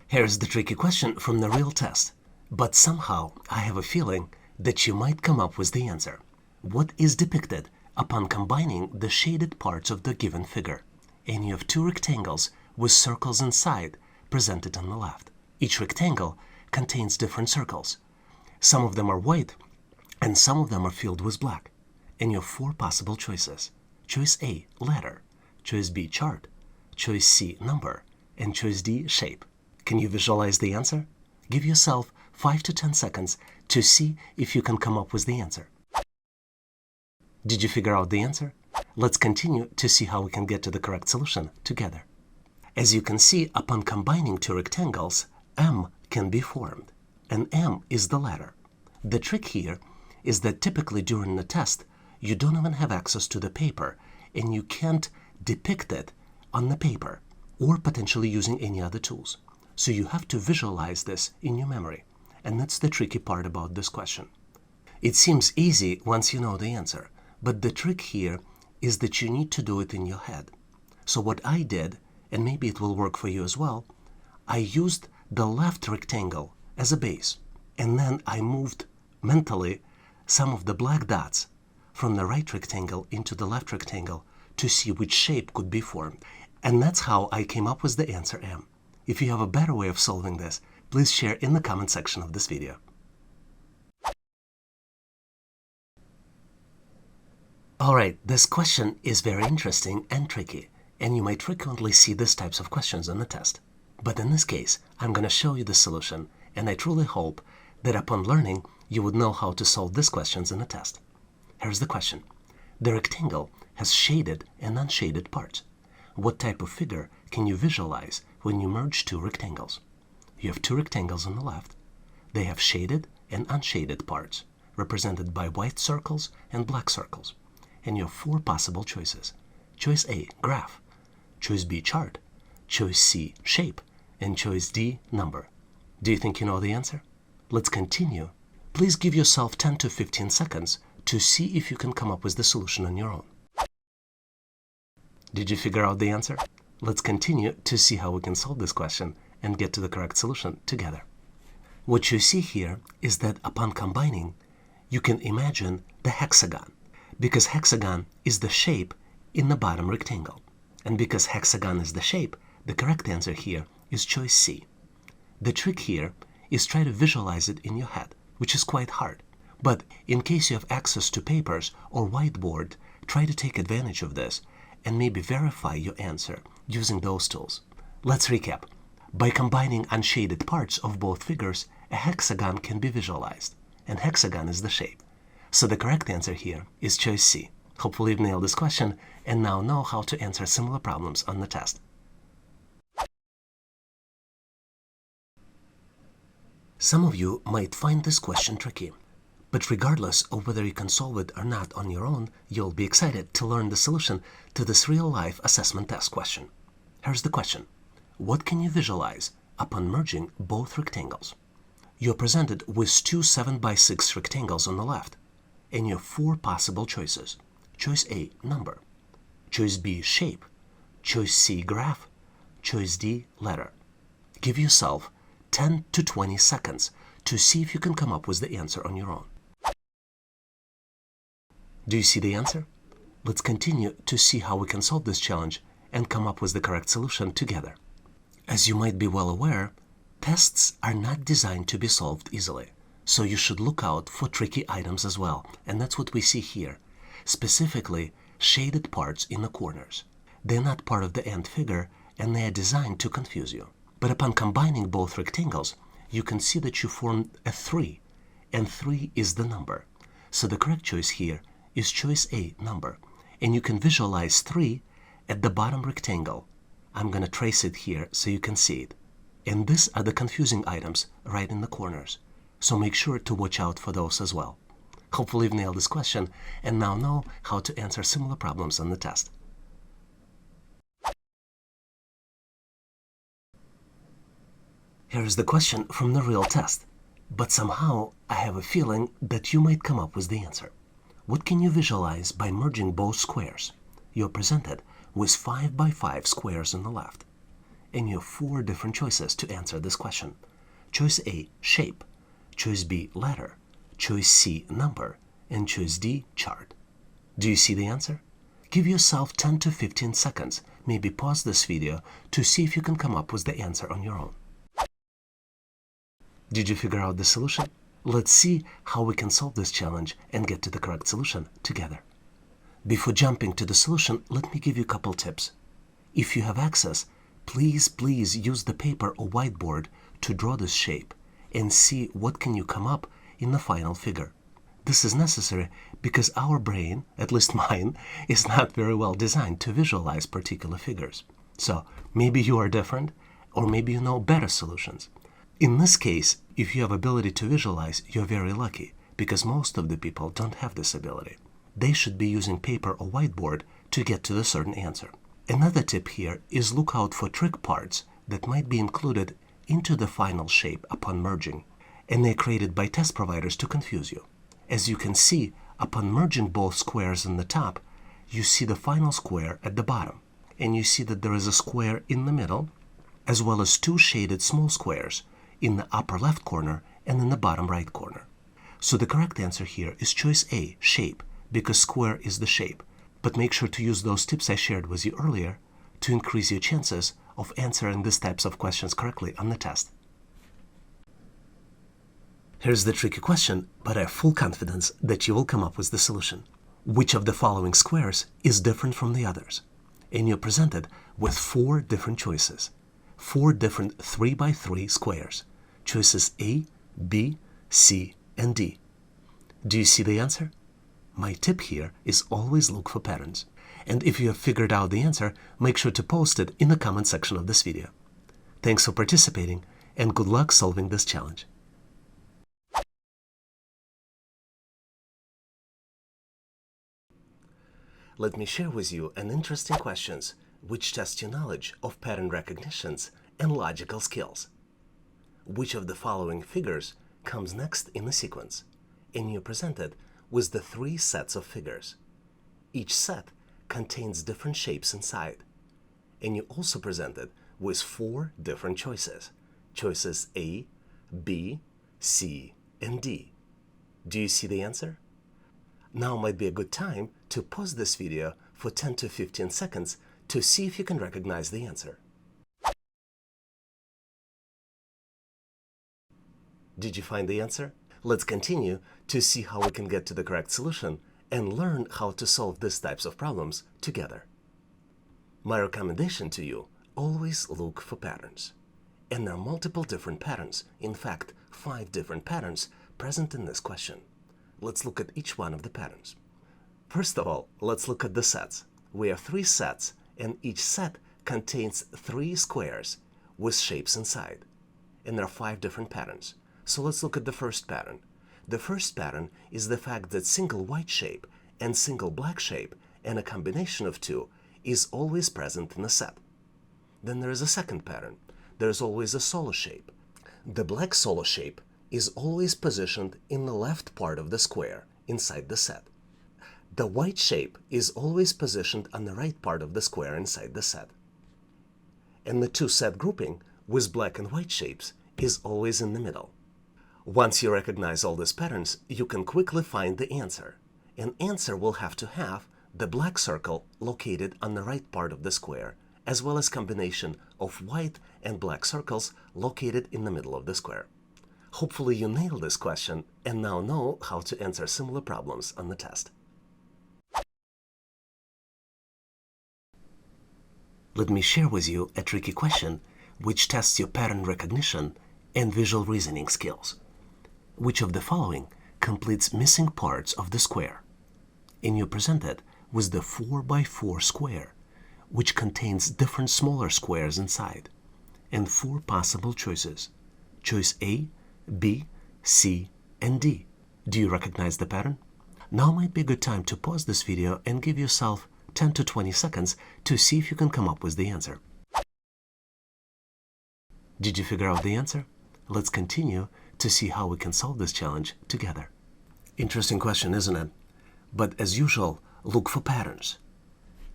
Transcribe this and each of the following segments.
Here's the tricky question from the real test, but somehow I have a feeling that you might come up with the answer. What is depicted upon combining the shaded parts of the given figure? And you have two rectangles with circles inside presented on the left. Each rectangle contains different circles. Some of them are white and some of them are filled with black. And you have four possible choices. Choice A, letter. Choice B, chart. Choice C, number. And choice D, shape. Can you visualize the answer? Give yourself 5 to 10 seconds to see if you can come up with the answer. Did you figure out the answer? Let's continue to see how we can get to the correct solution together. As you can see, upon combining two rectangles, M can be formed, and M is the letter. The trick here is that typically during the test, you don't even have access to the paper, and you can't depict it on the paper, or potentially using any other tools. So you have to visualize this in your memory, and that's the tricky part about this question. It seems easy once you know the answer, but the trick here is that you need to do it in your head. So what I did, and maybe it will work for you as well, I used the left rectangle as a base, and then I moved mentally some of the black dots from the right rectangle into the left rectangle to see which shape could be formed. And that's how I came up with the answer M. If you have a better way of solving this, please share in the comment section of this video. Alright, this question is very interesting and tricky, and you might frequently see these types of questions on the test. But in this case, I'm going to show you the solution, and I truly hope that upon learning, you would know how to solve these questions in the test. Here's the question. The rectangle has shaded and unshaded parts. What type of figure can you visualize when you merge two rectangles? You have two rectangles on the left. They have shaded and unshaded parts, represented by white circles and black circles. And you have four possible choices. Choice A, graph. Choice B, chart. Choice C, shape. And choice D, number. Do you think you know the answer? Let's continue. Please give yourself 10 to 15 seconds to see if you can come up with the solution on your own. Did you figure out the answer? Let's continue to see how we can solve this question and get to the correct solution together. What you see here is that upon combining, you can imagine the hexagon, because hexagon is the shape in the bottom rectangle. And because hexagon is the shape, the correct answer here is choice C. The trick here is try to visualize it in your head, which is quite hard. But in case you have access to papers or whiteboard, try to take advantage of this and maybe verify your answer using those tools. Let's recap. By combining unshaded parts of both figures, a hexagon can be visualized, and hexagon is the shape. So the correct answer here is choice C. Hopefully you've nailed this question and now know how to answer similar problems on the test. Some of you might find this question tricky, but regardless of whether you can solve it or not on your own, you'll be excited to learn the solution to this real-life assessment test question. Here's the question. What can you visualize upon merging both rectangles? You're presented with two 7x6 rectangles on the left, and you have four possible choices. Choice A, number. Choice B, shape. Choice C, graph. Choice D, letter. Give yourself 10 to 20 seconds to see if you can come up with the answer on your own. Do you see the answer? Let's continue to see how we can solve this challenge and come up with the correct solution together. As you might be well aware, tests are not designed to be solved easily, so you should look out for tricky items as well, and that's what we see here, specifically shaded parts in the corners. They're not part of the end figure, and they are designed to confuse you. But upon combining both rectangles, you can see that you formed a 3, and 3 is the number. So the correct choice here is choice A, number. And you can visualize 3 at the bottom rectangle. I'm going to trace it here so you can see it. And these are the confusing items right in the corners. So make sure to watch out for those as well. Hopefully you've nailed this question and now know how to answer similar problems on the test. Here is the question from the real test, but somehow I have a feeling that you might come up with the answer. What can you visualize by merging both squares? You're presented with 5x5 squares on the left, and you have 4 different choices to answer this question. Choice A, shape. Choice B, letter. Choice C, number. And choice D, chart. Do you see the answer? Give yourself 10 to 15 seconds. Maybe pause this video to see if you can come up with the answer on your own. Did you figure out the solution? Let's see how we can solve this challenge and get to the correct solution together. Before jumping to the solution, let me give you a couple tips. If you have access, please use the paper or whiteboard to draw this shape and see what can you come up in the final figure. This is necessary because our brain, at least mine, is not very well designed to visualize particular figures. So maybe you are different, or maybe you know better solutions. In this case, if you have ability to visualize, you're very lucky, because most of the people don't have this ability. They should be using paper or whiteboard to get to the certain answer. Another tip here is look out for trick parts that might be included into the final shape upon merging, and they're created by test providers to confuse you. As you can see, upon merging both squares on the top, you see the final square at the bottom, and you see that there is a square in the middle, as well as 2 shaded small squares in the upper left corner and in the bottom right corner. So the correct answer here is choice A, shape, because square is the shape. But make sure to use those tips I shared with you earlier to increase your chances of answering these types of questions correctly on the test. Here's the tricky question, but I have full confidence that you will come up with the solution. Which of the following squares is different from the others? And you're presented with 4 different choices. 4 different 3x3 squares. Choices A, B, C, and D. Do you see the answer? My tip here is always look for patterns. And if you have figured out the answer, make sure to post it in the comment section of this video. Thanks for participating, and good luck solving this challenge. Let me share with you an interesting questions which test your knowledge of pattern recognitions and logical skills. Which of the following figures comes next in the sequence? And you're presented with the 3 sets of figures. Each set contains different shapes inside. And you're also presented with 4 different choices. Choices A, B, C, and D. Do you see the answer? Now might be a good time to pause this video for 10 to 15 seconds to see if you can recognize the answer. Did you find the answer? Let's continue to see how we can get to the correct solution and learn how to solve these types of problems together. My recommendation to you, always look for patterns. And there are multiple different patterns, in fact 5 different patterns present in this question. Let's look at each one of the patterns. First of all, let's look at the sets. We have 3 sets, and each set contains 3 squares with shapes inside. And there are 5 different patterns. So let's look at the first pattern. The first pattern is the fact that single white shape and single black shape and a combination of 2 is always present in a set. Then there is a second pattern. There is always a solo shape. The black solo shape is always positioned in the left part of the square inside the set. The white shape is always positioned on the right part of the square inside the set. And the 2 set grouping with black and white shapes is always in the middle. Once you recognize all these patterns, you can quickly find the answer. An answer will have to have the black circle located on the right part of the square, as well as combination of white and black circles located in the middle of the square. Hopefully you nailed this question and now know how to answer similar problems on the test. Let me share with you a tricky question which tests your pattern recognition and visual reasoning skills. Which of the following completes missing parts of the square? And you're presented with the 4x4 square, which contains different smaller squares inside, and 4 possible choices. Choice A, B, C, and D. Do you recognize the pattern? Now might be a good time to pause this video and give yourself 10 to 20 seconds to see if you can come up with the answer. Did you figure out the answer? Let's continue to see how we can solve this challenge together. Interesting question, isn't it? But as usual, look for patterns.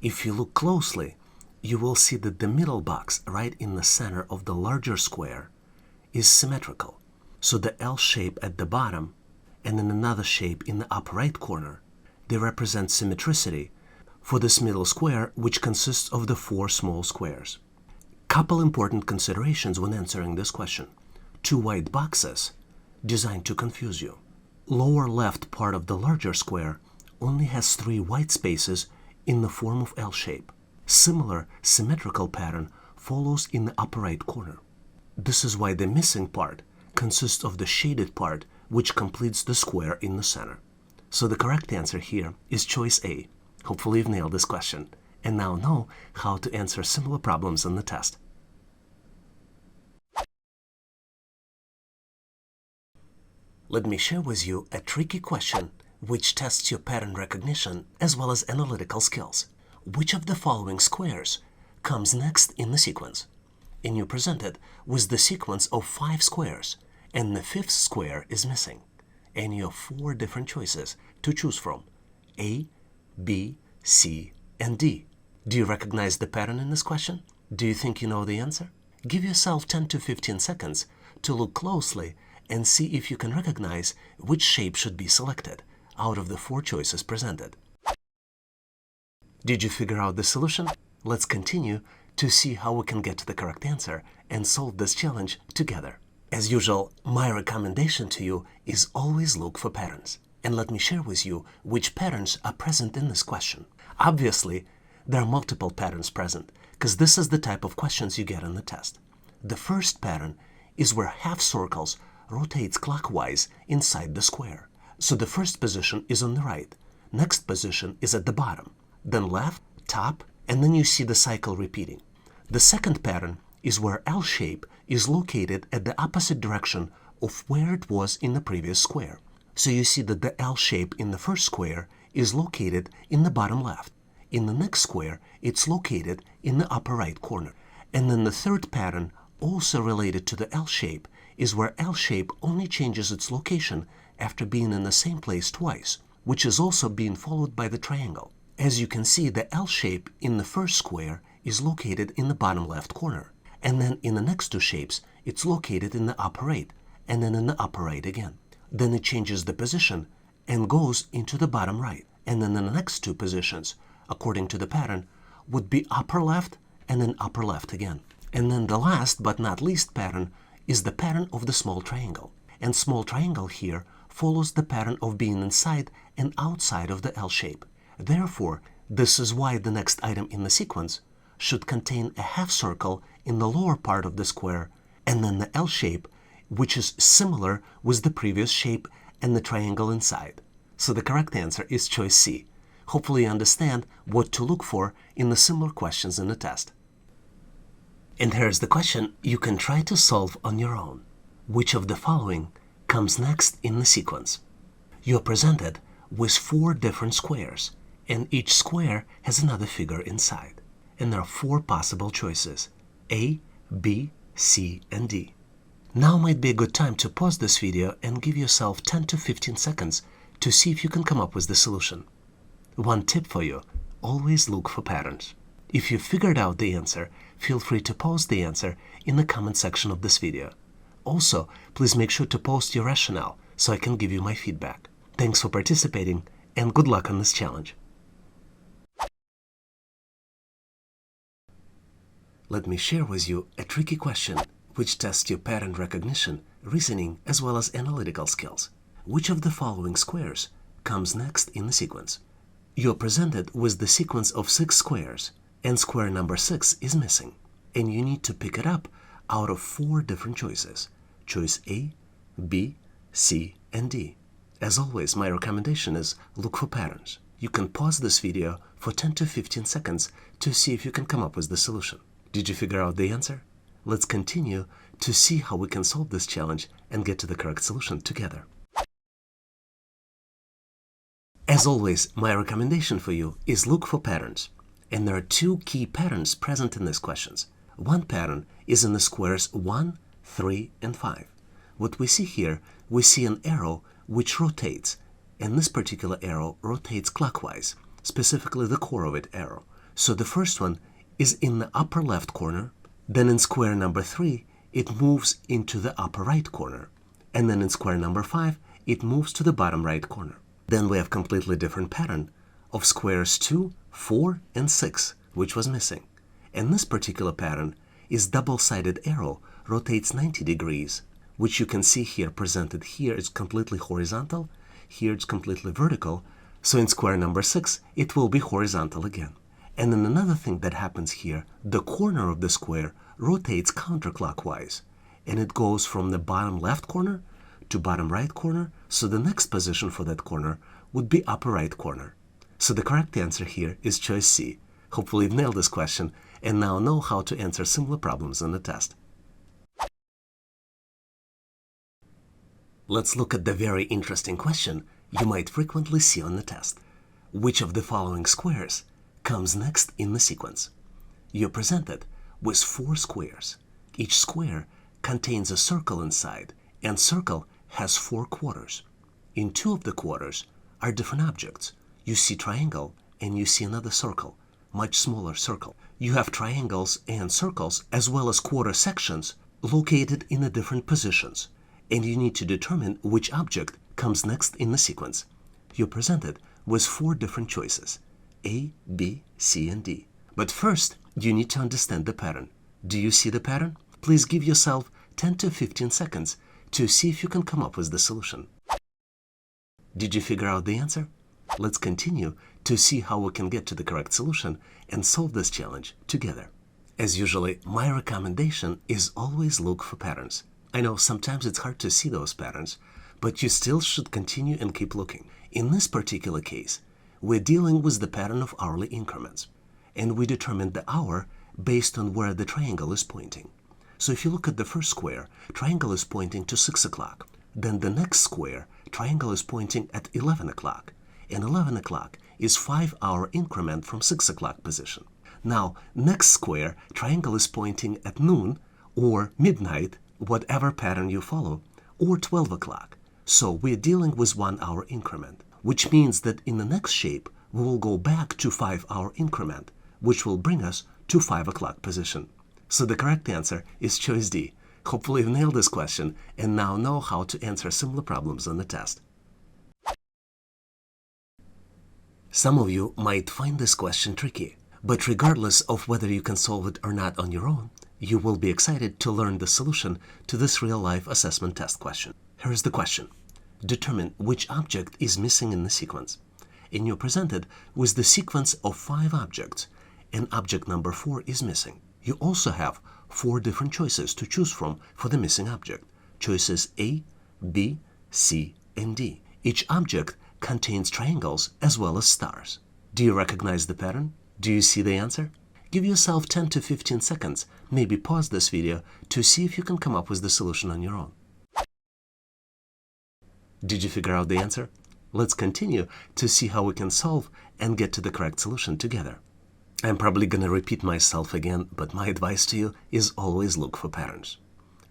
If you look closely, you will see that the middle box right in the center of the larger square is symmetrical. So the L shape at the bottom and then another shape in the upper right corner, they represent symmetricity for this middle square, which consists of the 4 small squares. Couple important considerations when answering this question. 2 white boxes designed to confuse you. Lower left part of the larger square only has 3 white spaces in the form of L shape. Similar symmetrical pattern follows in the upper right corner. This is why the missing part consists of the shaded part, which completes the square in the center. So the correct answer here is choice A. Hopefully you've nailed this question and now know how to answer similar problems on the test. Let me share with you a tricky question which tests your pattern recognition as well as analytical skills. Which of the following squares comes next in the sequence? And you're presented with the sequence of 5 squares, and the 5th square is missing. And you have 4 different choices to choose from: A, B, C, and D. Do you recognize the pattern in this question? Do you think you know the answer? Give yourself 10 to 15 seconds to look closely and see if you can recognize which shape should be selected out of the 4 choices presented. Did you figure out the solution? Let's continue to see how we can get to the correct answer and solve this challenge together. As usual, my recommendation to you is always look for patterns. And let me share with you which patterns are present in this question. Obviously, there are multiple patterns present, because this is the type of questions you get on the test. The first pattern is where half circles rotates clockwise inside the square. So the first position is on the right, next position is at the bottom, then left, top, and then you see the cycle repeating. The second pattern is where L shape is located at the opposite direction of where it was in the previous square. So you see that the L shape in the first square is located in the bottom left. In the next square, it's located in the upper right corner. And then the third pattern, also related to the L shape, is where L shape only changes its location after being in the same place twice, which is also being followed by the triangle. As you can see, the L shape in the first square is located in the bottom left corner. And then in the next 2 shapes, it's located in the upper right, and then in the upper right again. Then it changes the position and goes into the bottom right. And then in the next 2 positions, according to the pattern, would be upper left and then upper left again. And then the last but not least pattern is the pattern of the small triangle. And small triangle here follows the pattern of being inside and outside of the L shape. Therefore, this is why the next item in the sequence should contain a half circle in the lower part of the square, and then the L shape, which is similar with the previous shape and the triangle inside. So the correct answer is choice C. Hopefully you understand what to look for in the similar questions in the test. And here's the question you can try to solve on your own. Which of the following comes next in the sequence? You're presented with 4 different squares, and each square has another figure inside. And there are 4 possible choices: A, B, C, and D. Now might be a good time to pause this video and give yourself 10 to 15 seconds to see if you can come up with the solution. One tip for you: always look for patterns. If you figured out the answer, feel free to post the answer in the comment section of this video. Also, please make sure to post your rationale so I can give you my feedback. Thanks for participating and good luck on this challenge. Let me share with you a tricky question which tests your pattern recognition, reasoning, as well as analytical skills. Which of the following squares comes next in the sequence? You're presented with the sequence of 6 squares, and square number 6 is missing, and you need to pick it up out of 4 different choices: choice A, B, C, and D. As always, my recommendation is look for patterns. You can pause this video for 10 to 15 seconds to see if you can come up with the solution. Did you figure out the answer? Let's continue to see how we can solve this challenge and get to the correct solution together. As always, my recommendation for you is look for patterns. And there are 2 key patterns present in these questions. One pattern is in the squares 1, 3, and 5. What we see here, we see an arrow which rotates, and this particular arrow rotates clockwise, specifically the core of it arrow. So the first one is in the upper left corner, then in square number 3, it moves into the upper right corner, and then in square number 5, it moves to the bottom right corner. Then we have completely different pattern of squares 2, 4, and 6, which was missing. And this particular pattern is double-sided arrow rotates 90 degrees, which you can see here presented. Here it's completely horizontal, here it's completely vertical, so in square number 6 it will be horizontal again. And then another thing that happens here, the corner of the square rotates counterclockwise, and it goes from the bottom left corner to bottom right corner, so the next position for that corner would be upper right corner. So the correct answer here is choice C. Hopefully you've nailed this question and now know how to answer similar problems on the test. Let's look at the very interesting question you might frequently see on the test. Which of the following squares comes next in the sequence? You're presented with 4 squares. Each square contains a circle inside, and circle has 4 quarters. In 2 of the quarters are different objects. You see triangle and you see another circle, much smaller circle. You have triangles and circles as well as quarter sections located in the different positions, and you need to determine which object comes next in the sequence. You're presented with 4 different choices, A, B, C, and D. But first, you need to understand the pattern. Do you see the pattern? Please give yourself 10 to 15 seconds to see if you can come up with the solution. Did you figure out the answer? Let's continue to see how we can get to the correct solution and solve this challenge together. As usually, my recommendation is always look for patterns. I know sometimes it's hard to see those patterns, but you still should continue and keep looking. In this particular case, we're dealing with the pattern of hourly increments, and we determined the hour based on where the triangle is pointing. So if you look at the first square, triangle is pointing to 6 o'clock. Then the next square, triangle is pointing at 11 o'clock. And 11 o'clock is 5-hour increment from 6 o'clock position. Now, next square, triangle is pointing at noon or midnight, whatever pattern you follow, or 12 o'clock. So we're dealing with 1-hour increment, which means that in the next shape, we will go back to 5-hour increment, which will bring us to 5 o'clock position. So the correct answer is choice D. Hopefully you've nailed this question and now know how to answer similar problems on the test. Some of you might find this question tricky, but regardless of whether you can solve it or not on your own, you will be excited to learn the solution to this real-life assessment test question. Here's the question. Determine which object is missing in the sequence. And you're presented with the sequence of 5 objects, and object number 4 is missing. You also have 4 different choices to choose from for the missing object. Choices A, B, C, and D. Each object contains triangles as well as stars. Do you recognize the pattern? Do you see the answer? Give yourself 10 to 15 seconds, maybe pause this video to see if you can come up with the solution on your own. Did you figure out the answer? Let's continue to see how we can solve and get to the correct solution together. I'm probably going to repeat myself again, but my advice to you is always look for patterns.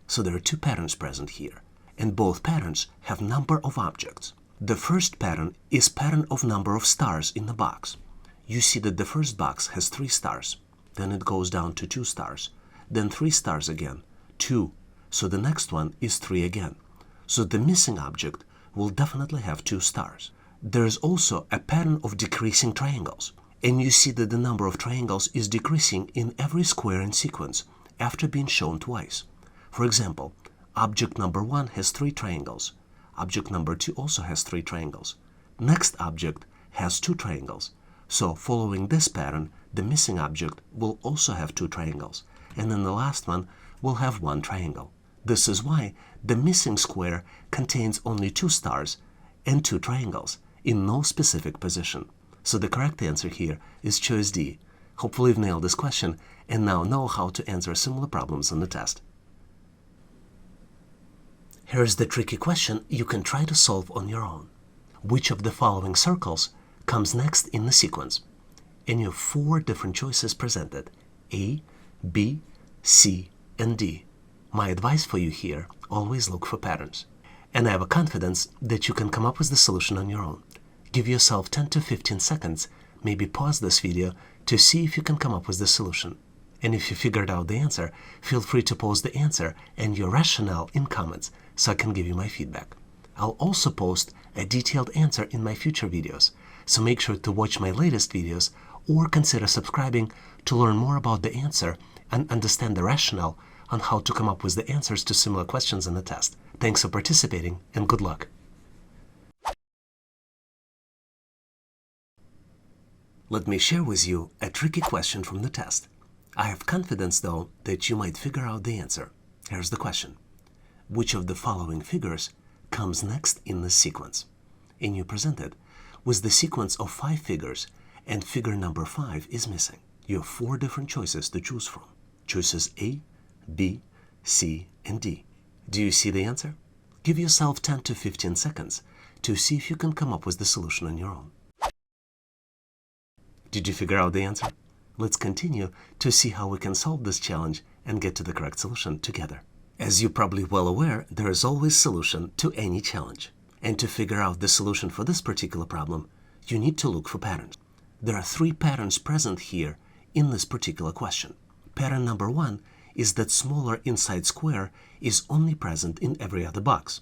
So there are 2 patterns present here, and both patterns have number of objects. The first pattern is pattern of number of stars in the box. You see that the first box has 3 stars, then it goes down to 2 stars, then 3 stars again, 2, so the next one is 3 again. So the missing object will definitely have 2 stars. There is also a pattern of decreasing triangles, and you see that the number of triangles is decreasing in every square in sequence after being shown twice. For example, object number 1 has 3 triangles. Object number 2 also has 3 triangles. Next object has 2 triangles. So following this pattern, the missing object will also have 2 triangles. And then the last one will have 1 triangle. This is why the missing square contains only 2 stars and 2 triangles in no specific position. So the correct answer here is choice D. Hopefully you've nailed this question and now know how to answer similar problems on the test. Here's the tricky question you can try to solve on your own. Which of the following circles comes next in the sequence? And you have 4 different choices presented, A, B, C, and D. My advice for you here, always look for patterns. And I have a confidence that you can come up with the solution on your own. Give yourself 10 to 15 seconds, maybe pause this video to see if you can come up with the solution. And if you figured out the answer, feel free to post the answer and your rationale in comments so I can give you my feedback. I'll also post a detailed answer in my future videos, so make sure to watch my latest videos or consider subscribing to learn more about the answer and understand the rationale on how to come up with the answers to similar questions in the test. Thanks for participating and good luck. Let me share with you a tricky question from the test. I have confidence, though, that you might figure out the answer. Here's the question. Which of the following figures comes next in this sequence? And you're presented with the sequence of 5 figures, and figure number 5 is missing. You have 4 different choices to choose from. Choices A, B, C, and D. Do you see the answer? Give yourself 10 to 15 seconds to see if you can come up with the solution on your own. Did you figure out the answer? Let's continue to see how we can solve this challenge and get to the correct solution together. As you're probably well aware, there is always a solution to any challenge. And to figure out the solution for this particular problem, you need to look for patterns. There are 3 patterns present here in this particular question. Pattern number 1 is that smaller inside square is only present in every other box.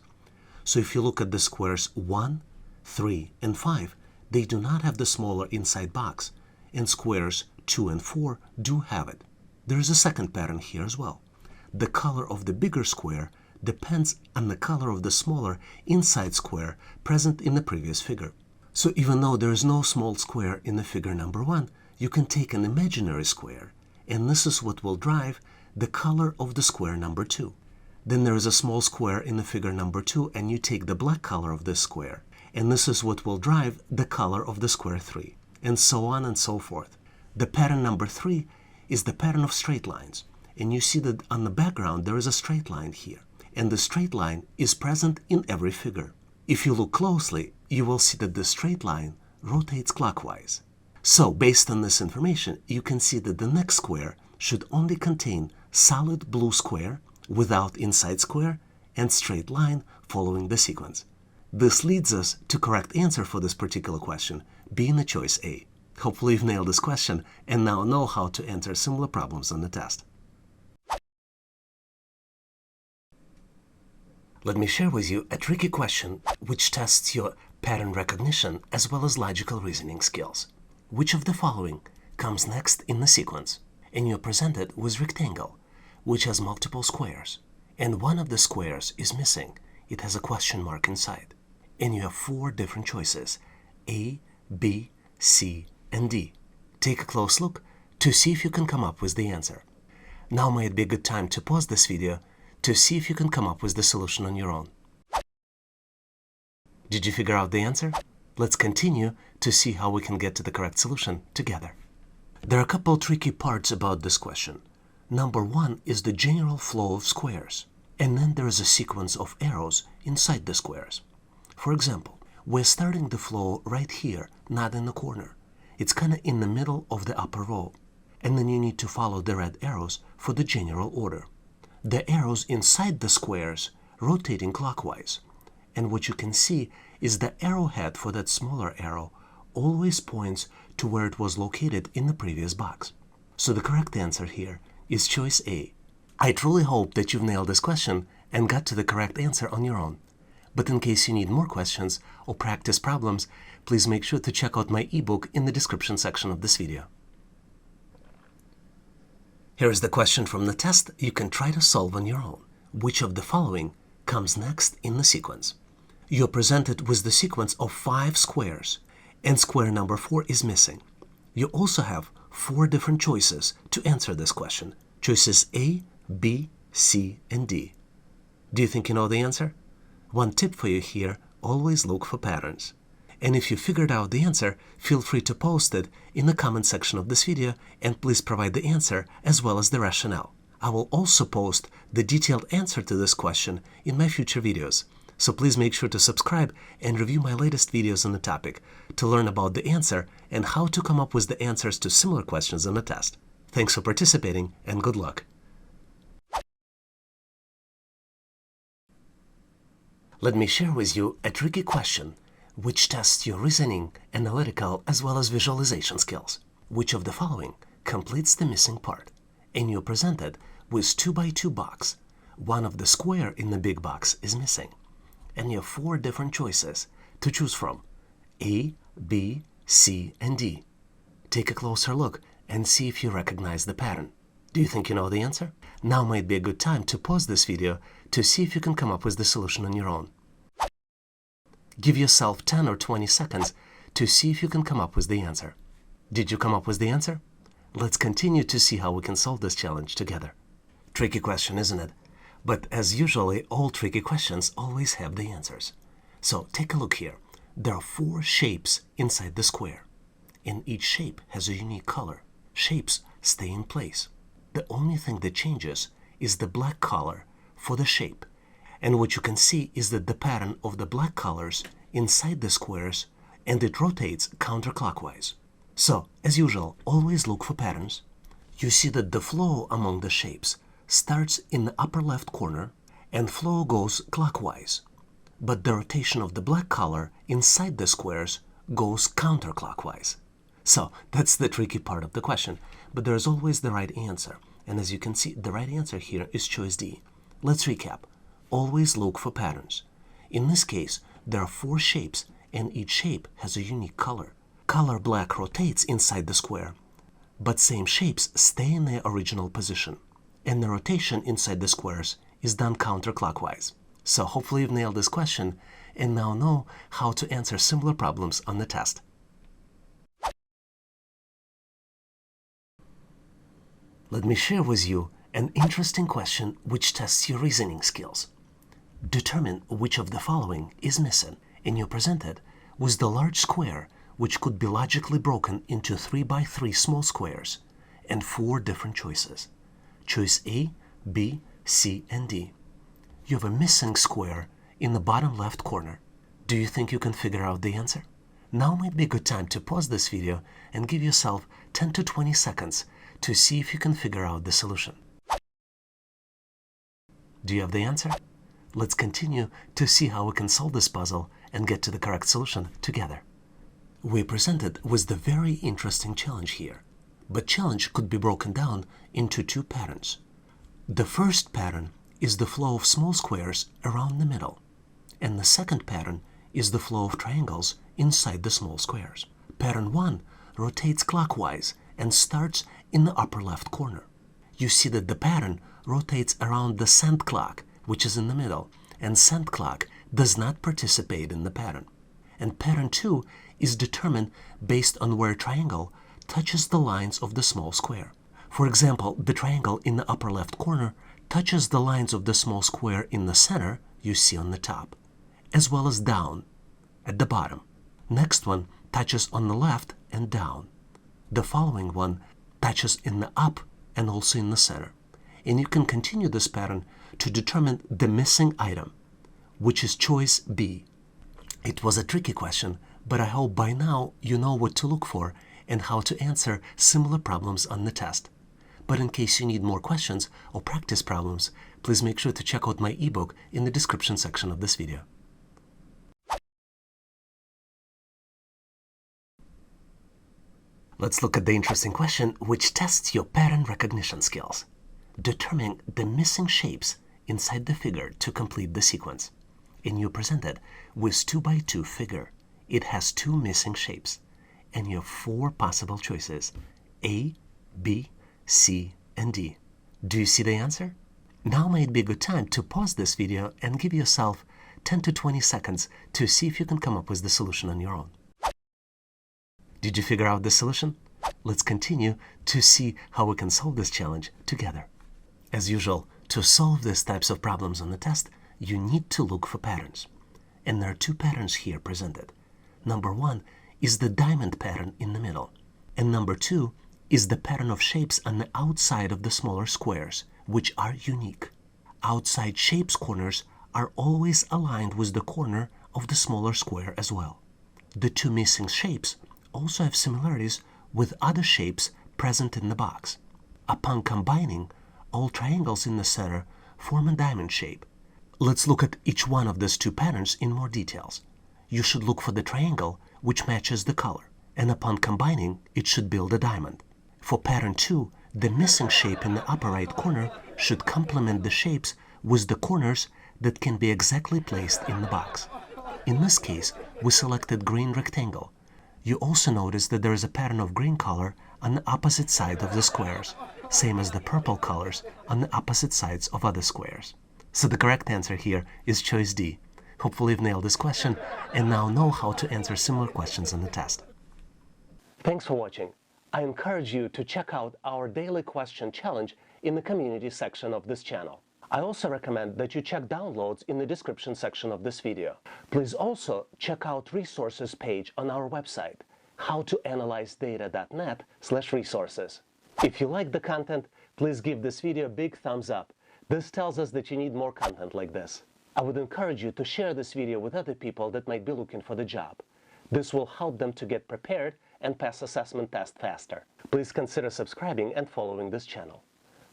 So if you look at the squares 1, 3, and 5, they do not have the smaller inside box, and squares 2 and 4 do have it. There is a second pattern here as well. The color of the bigger square depends on the color of the smaller inside square present in the previous figure. So even though there is no small square in the figure number 1, you can take an imaginary square, and this is what will drive the color of the square number 2. Then there is a small square in the figure number 2, and you take the black color of this square, and this is what will drive the color of the square 3, and so on and so forth. The pattern number 3 is the pattern of straight lines, and you see that on the background there is a straight line here, and the straight line is present in every figure. If you look closely, you will see that the straight line rotates clockwise. So based on this information, you can see that the next square should only contain solid blue square without inside square and straight line following the sequence. This leads us to correct answer for this particular question, being the choice A. Hopefully you've nailed this question and now know how to answer similar problems on the test. Let me share with you a tricky question which tests your pattern recognition as well as logical reasoning skills. Which of the following comes next in the sequence? And you're presented with rectangle, which has multiple squares, and one of the squares is missing. It has a question mark inside. And you have 4 different choices, A, B, C, and D. Take a close look to see if you can come up with the answer. Now might be a good time to pause this video to see if you can come up with the solution on your own. Did you figure out the answer? Let's continue to see how we can get to the correct solution together. There are a couple tricky parts about this question. Number 1 is the general flow of squares, and then there is a sequence of arrows inside the squares. For example, we're starting the flow right here, not in the corner. It's kind of in the middle of the upper row, and then you need to follow the red arrows for the general order. The arrows inside the squares rotating clockwise, and what you can see is the arrowhead for that smaller arrow always points to where it was located in the previous box. So the correct answer here is choice A. I truly hope that you've nailed this question and got to the correct answer on your own. But in case you need more questions or practice problems, please make sure to check out my ebook in the description section of this video. Here is the question from the test you can try to solve on your own. Which of the following comes next in the sequence? You're presented with the sequence of 5 squares, and square number 4 is missing. You also have 4 different choices to answer this question. Choices A, B, C, and D. Do you think you know the answer? One tip for you here, always look for patterns. And if you figured out the answer, feel free to post it in the comment section of this video, and please provide the answer as well as the rationale. I will also post the detailed answer to this question in my future videos. So please make sure to subscribe and review my latest videos on the topic to learn about the answer and how to come up with the answers to similar questions on the test. Thanks for participating and good luck. Let me share with you a tricky question which tests your reasoning, analytical, as well as visualization skills. Which of the following completes the missing part? And you're presented with 2x2 box. One of the square in the big box is missing. And you have 4 different choices to choose from: A, B, C, and D. Take a closer look and see if you recognize the pattern. Do you think you know the answer? Now might be a good time to pause this video to see if you can come up with the solution on your own. Give yourself 10 or 20 seconds to see if you can come up with the answer. Did you come up with the answer? Let's continue to see how we can solve this challenge together. Tricky question, isn't it? But as usually, all tricky questions always have the answers. So take a look here. There are 4 shapes inside the square, and each shape has a unique color. Shapes stay in place. The only thing that changes is the black color for the shape. And what you can see is that the pattern of the black colors inside the squares, and it rotates counterclockwise. So, as usual, always look for patterns. You see that the flow among the shapes starts in the upper left corner and flow goes clockwise. But the rotation of the black color inside the squares goes counterclockwise. So, that's the tricky part of the question. But there's always the right answer. And as you can see, the right answer here is choice D. Let's recap. Always look for patterns. In this case, there are 4 shapes, and each shape has a unique color. Color black rotates inside the square, but same shapes stay in their original position. And the rotation inside the squares is done counterclockwise. So hopefully you've nailed this question and now know how to answer similar problems on the test. Let me share with you an interesting question which tests your reasoning skills. Determine which of the following is missing, and you're presented with the large square which could be logically broken into 3x3 small squares and 4 different choices. Choice A, B, C, and D. You have a missing square in the bottom left corner. Do you think you can figure out the answer? Now might be a good time to pause this video and give yourself 10 to 20 seconds to see if you can figure out the solution. Do you have the answer? Let's continue to see how we can solve this puzzle and get to the correct solution together. We're presented with the very interesting challenge here. But challenge could be broken down into 2 patterns. The first pattern is the flow of small squares around the middle, and the second pattern is the flow of triangles inside the small squares. Pattern 1 rotates clockwise and starts in the upper left corner. You see that the pattern rotates around the cent clock, which is in the middle, and cent clock does not participate in the pattern. And pattern 2 is determined based on where a triangle touches the lines of the small square. For example, the triangle in the upper left corner touches the lines of the small square in the center you see on the top, as well as down at the bottom. Next one touches on the left and down. The following one touches in the up and also in the center. And you can continue this pattern to determine the missing item, which is choice B. It was a tricky question, but I hope by now you know what to look for and how to answer similar problems on the test. But in case you need more questions or practice problems, please make sure to check out my ebook in the description section of this video. Let's look at the interesting question which tests your pattern recognition skills. Determine the missing shapes inside the figure to complete the sequence. And you're presented with 2x2 figure. It has 2 missing shapes, and you have 4 possible choices: A, B, C, and D. Do you see the answer? Now might be a good time to pause this video and give yourself 10 to 20 seconds to see if you can come up with the solution on your own. Did you figure out the solution? Let's continue to see how we can solve this challenge together. As usual, to solve these types of problems on the test, you need to look for patterns. And there are 2 patterns here presented. Number 1 is the diamond pattern in the middle. And number 2 is the pattern of shapes on the outside of the smaller squares, which are unique. Outside shapes corners are always aligned with the corner of the smaller square as well. The 2 missing shapes also have similarities with other shapes present in the box. Upon combining, all triangles in the center form a diamond shape. Let's look at each one of these 2 patterns in more details. you should look for the triangle which matches the color, and upon combining, it should build a diamond. For pattern 2, the missing shape in the upper right corner should complement the shapes with the corners that can be exactly placed in the box. In this case, we selected green rectangle. You also notice that there is a pattern of green color on the opposite side of the squares, same as the purple colors on the opposite sides of other squares. So the correct answer here is choice D. Hopefully you've nailed this question and now know how to answer similar questions in the test. Thanks for watching. I encourage you to check out our daily question challenge in the community section of this channel. I also recommend that you check downloads in the description section of this video. Please also check out resources page on our website, howtoanalyzedata.net/resources. If you like the content, please give this video a big thumbs up. This tells us that you need more content like this. I would encourage you to share this video with other people that might be looking for the job. This will help them to get prepared and pass assessment test faster. Please consider subscribing and following this channel.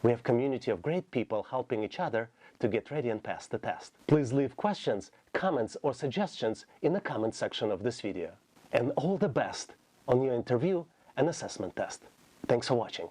We have a community of great people helping each other to get ready and pass the test. Please leave questions, comments, or suggestions in the comment section of this video. And all the best on your interview and assessment test. Thanks for watching.